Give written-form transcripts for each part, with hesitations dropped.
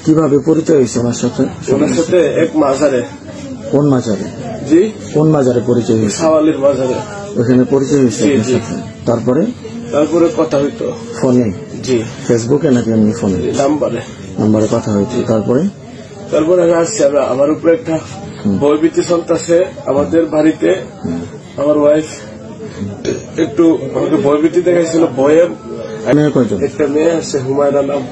কিভাবে পরিচয় হয়েছে ওনার সাথে? ওনার সাথে এক মাজারে। কোন মাজারে? জি, কোন মাজারে পরিচয় হয়েছে? সাওয়ালির মাজারে। ওখানে পরিচয় হয়েছে? জি। তারপরে কথা হইতো ফোনে? জি। ফেসবুকে নাকি এমনি ফোনে? নাম্বারে কথা হইতো। তারপরে আমি আসছি, আমার উপরে একটা ভয়ভীতি চলতেছে আমাদের বাড়িতে। আমার ওয়াইফ একটু আমাকে ভয়ভীতি দেখাইছিল, ভয়ে। একটা মেয়ে আছে হুমায়রা নাম।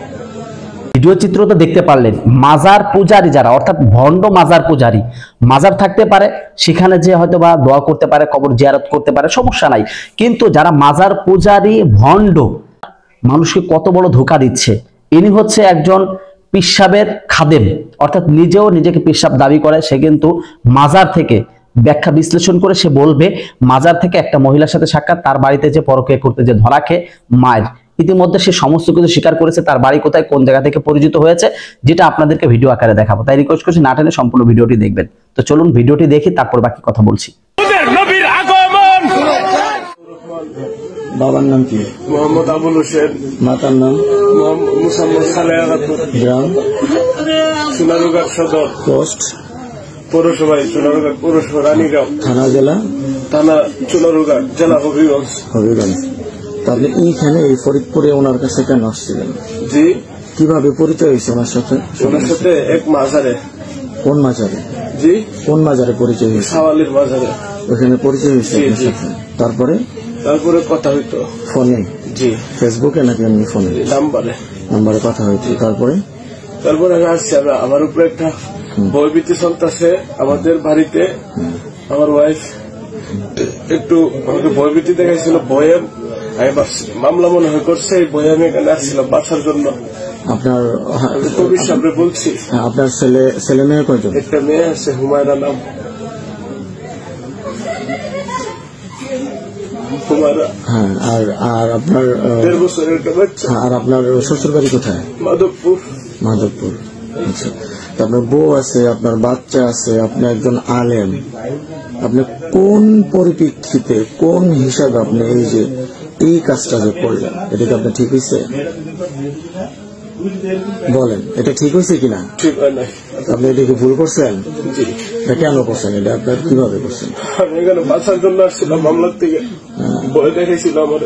ভিডিও চিত্রটা দেখতে পারলেন। মাজার পূজারী যারা, অর্থাৎ ভণ্ড মাজার পূজারী, মাজার থাকতে পারে সেখানে যে হয়তো বা দোয়া করতে পারে, কবর জিয়ারত করতে পারে, সমস্যা নাই। কিন্তু যারা মাজার পূজারী ভণ্ড, মানুষকে কত বড় ধোঁকা দিচ্ছে। ইনি হচ্ছে একজন পিশাবের খাদেম, অর্থাৎ নিজেও নিজেকে পিশাব দাবি করে। সে কিন্তু মাজার থেকে ব্যাখ্যা বিশ্লেষণ করে সে বলবে মাজার থেকে একটা মহিলার সাথে সাক্ষাৎ, তার বাড়িতে যে পরকীয়া করতে যে ধরা খেয়ে মায়ের, ইতিমধ্যে সে সমস্ত কিছু স্বীকার করেছে, তার বাড়ি কোথায়, কোন জায়গা থেকে পরিচিত হয়েছে, যেটা আপনাদেরকে ভিডিও আকারে দেখাবো। তাই রিকোয়েস্ট করছি না টেনে সম্পূর্ণ ভিডিওটি দেখবেন। তো চলুন ভিডিওটি দেখি, তারপর বাকি কথা বলছি। বাবার নাম কি? মোহাম্মদ আবুল হোসেন। মাতার নাম? মুসাম্মদ সালেহা খাতুন। গ্রাম? সোনারুঘাট সদর। পোস্ট? পৌরসভায় সোনারুঘাট পৌরসভা, রানীগাঁও থানা? জেলা? থানা সোনারুঘাট, জেলা হবিগঞ্জ। হবিগঞ্জ। তাহলে এইখানে এই ফরিদপুরে ওনার কাছে কেন আসছিলেন? জি। কিভাবে পরিচয় হয়েছে ওনার সাথে? ওনার সাথে এক মাজারে। কোন মাজারে? জি, কোন মাজারে পরিচয় হয়েছে? সাওয়ালির মাজারে। ওখানে পরিচয় হয়েছে? তারপরে কথা হইতো ফোনে? জি। ফেসবুকে নাকি এমনি ফোনে? নাম্বারে কথা হইতো। তারপরে আমি আসছি, আমার উপরে একটা ভয়ভীতি চলতেছে আমাদের বাড়িতে। আমার ওয়াইফ একটু আমাকে ভয়ভীতি দেখাইছিল, ভয়ে আমি মামলা মনে হয় করছে, এই ভয়ে আমি এখানে আসছিলাম বাঁচার জন্য। আপনার কবির সামনে বলছি। আপনার ছেলে মেয়ে কয়জন? একটা মেয়ে আছে হুমায়রা নাম। হ্যাঁ। আর আপনার 1.5 বছরের একটা বাচ্চা। আর আপনার শ্বশুর বাড়ি কোথায়? মাধবপুর। মাধবপুর। আচ্ছা। আপনার বউ আছে, আপনার বাচ্চা আছে, আপনি একজন আলেম। আপনি কোন পরিপ্রেক্ষিতে, কোন হিসাবে আপনি এই কাজটা যে করলেন, এটা কি আপনার ঠিক হয়েছে? বলেন, এটা ঠিক হয়েছে কিনা? ঠিক হয় নাই। আপনি এটাকে ভুল করছেন? জি। এটা কেন করছেন? এটা আপনার কিভাবে করছেন? আমি এখানে বাঁচার জন্য আসছিলাম মামলার থেকে, ভয় দেখেছিল আমার।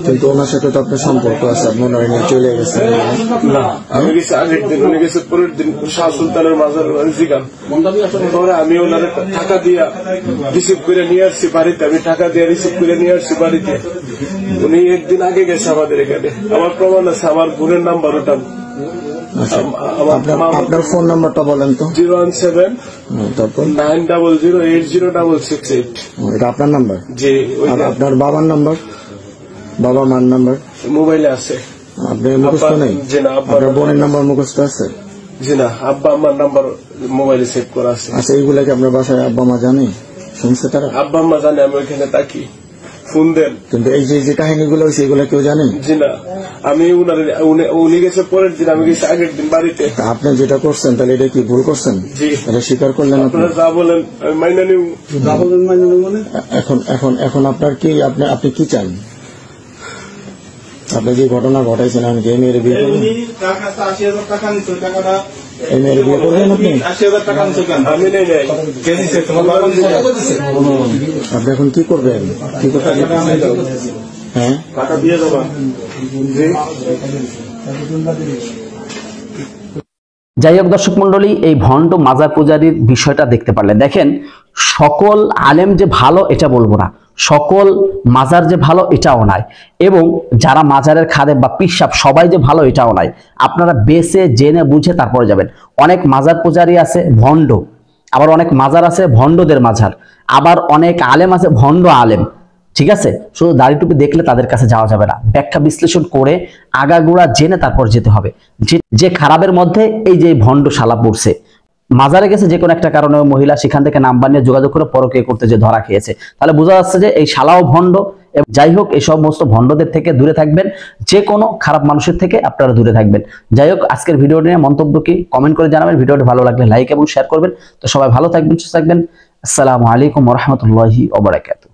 কিন্তু ওনার সাথে তো আপনার সম্পর্ক আছে, আপনি ওনার নিয়ে চলে গেছেন? না, আমি গেছি আগের দিন, উনি গেছে পরের দিন শাহ সুলতানের মাজার জিগান। পরে আমি ওনার টাকা দিয়ে রিসিভ করে নিয়ে আসছি বাড়িতে। আমি টাকা দিয়ে রিসিভ করে নিয়ে আসছি বাড়িতে। উনি একদিন আগে গেছে আমাদের এখানে। আমার প্রমাণ আছে, আমার বোনের নাম্বার ওটা। আপনার ফোন নাম্বারটা বলেন তো। 017 তারপর 900800668। এটা আপনার নাম্বার? জি। আপনার বাবার নাম্বার, বাবা মার নাম্বার মোবাইলে আছে? আপনার মুখস্থ নেই? জি না। আপনার বোনের নাম্বার মুখস্থ আছে? জি না, আব্বা আমার নাম্বার মোবাইলে সেভ করা আছে। আচ্ছা, এইগুলা কি আপনার বাসায় আব্বা মা জানে? শুনছে তারা? আব্বা আম্মা জানে আমি ওইখানে থাকি, ফোন দেন। কিন্তু এই যে কাহিনীগুলো হয়েছে, এগুলো কেউ জানে? জি না, আমি উনি গেছে পরের দিন, আমি গেছি আগের দিন বাড়িতে। আপনি যেটা করছেন তাহলে এটা কি ভুল করছেন? জি। এটা স্বীকার করলেন? আপনারা যা বলেন আমি মাইনা নিব। মানে এখন আপনার কি, আপনি কি চান? আপনি যে ঘটনা ঘটাইছেন, আমাকে এই মেয়ের বিয়ে করবেন? এই মেয়ের বিয়ে করবেন আপনি? আপনি এখন কি করবেন? কি করতে? হ্যাঁ, টাকা দিয়ে দেবা। যাই হোক দর্শক মন্ডলী, এই ভণ্ড মাজার পূজারীর বিষয়টা দেখতে পারলেন। দেখেন, সকল আলেম যে ভালো এটা বলবো না, সকল মাজার যে ভালো এটাও নয়, এবং যারা মাজারের খাদেম বা পিশাব সবাই যে ভালো এটাও নয়। আপনারা বেছে জেনে বুঝে তারপরে যাবেন। অনেক মাজার পূজারী আছে ভণ্ড, আবার অনেক মাজার আছে ভণ্ডদের মাজার, আবার অনেক আলেম আছে ভণ্ড আলেম। ঠিক আছে, শুধু দাড়ি টুপি দেখলে তাদের কাছে যাওয়া যাবে না। ব্যাখ্যা বিশ্লেষণ করে আগাগোড়া জেনে তারপর যেতে হবে। যে খারাপের মধ্যে এই যে ভণ্ড শালা পড়ছে, মাজারে গেছে যে কোনো একটা কারণে মহিলা, সেখান থেকে নাম্বার নিয়ে যোগাযোগ করে পরকীয়া করতে যে ধরা খেয়েছে, তাহলে বোঝা যাচ্ছে যে এই শালাও ভণ্ড। যাই হোক, এই সমস্ত ভণ্ডদের থেকে দূরে থাকবেন, যে কোনো খারাপ মানুষের থেকে আপনারা দূরে থাকবেন। যাই হোক, আজকের ভিডিওটি নিয়ে মন্তব্য কি কমেন্ট করে জানাবেন। ভিডিওটি ভালো লাগলে লাইক এবং শেয়ার করবেন। তো সবাই ভালো থাকবেন, সুস্থ থাকবেন। আসসালামু আলাইকুম ওয়া রাহমাতুল্লাহি ওয়া বারাকাতুহু।